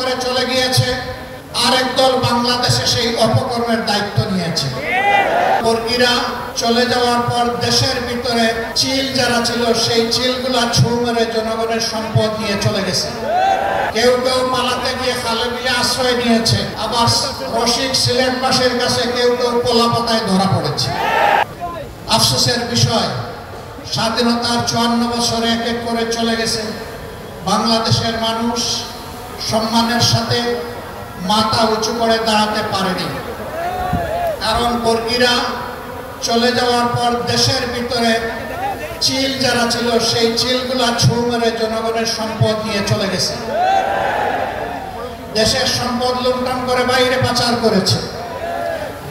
করে চলে গিয়েছে, আরেক দল বাংলাদেশে সেই অপকর্মের দায়িত্ব নিয়েছে। বর্গীরা চলে যাওয়ার পর দেশের ভিতরে চিল যারা ছিল সেই চিলগুলা ছু মেরে জনগণের সম্পদ নিয়ে চলে গেছে। কেউ কেউ পালাতে গিয়ে খালে বিলে আশ্রয় নিয়েছে, আবার রশিদ সিলেটবাসীর কাছে কেউ কেউ পোলাপাতায় ধরা পড়েছে। আফসোসের বিষয়, স্বাধীনতার 54 বছরে এক এক করে চলে গেছে, বাংলাদেশের মানুষ সম্মানের সাথে মাথা উঁচু করে দাঁড়াতে পারেনি। কারণ বর্গীরা চলে যাওয়ার পর দেশের ভিতরে চিল যারা ছিল সেই চিলগুলা ছু মেরে জনগণের সম্পদ নিয়ে চলে গেছে। দেশের সম্পদ লুণ্ঠন করে বাইরে পাচার করেছে,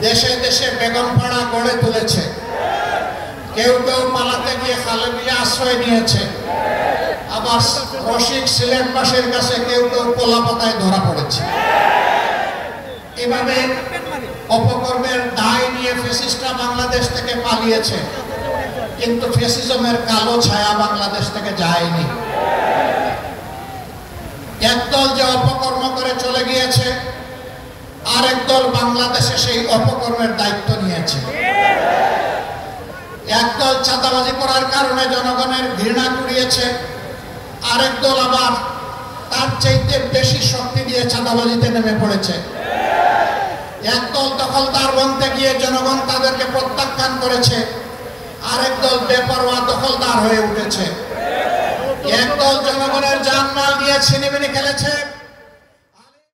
দেশে দেশে বেগমপাড়া গড়ে তুলেছে। কেউ কেউ পালাতে গিয়ে খালে বিলে আশ্রয় নিয়েছে, আবার রশিদ সিলেটবাসীর কাছে কেউ কেউ পোলাপাতায় ধরা পড়েছে। এভাবে অপকর্মের দায় নিয়ে ফ্যাসিস্টরা বাংলাদেশ থেকে পালিয়েছে, কিন্তু ফ্যাসিজমের কালো ছায়া বাংলাদেশ থেকে যায়নি। একদল যে অপকর্ম করে চলে গিয়েছে, আরেক দল বাংলাদেশে সেই অপকর্মের দায়িত্ব নিয়েছে। একদল চাঁদাবাজি করার কারণে জনগণের ঘৃণা কুড়িয়েছে, আরেক দল আবার তার চাইতে বেশি শক্তি দিয়ে চাঁদাবাজিতে নেমে পড়েছে। একদল দখলদার বনতে গিয়ে জনগণ তাদেরকে প্রত্যাখ্যান করেছে, আরেক দল বেপরোয়া দখলদার হয়ে উঠেছে। একদল জনগণের জানমাল দিয়ে ছিনিমিনি খেলেছে।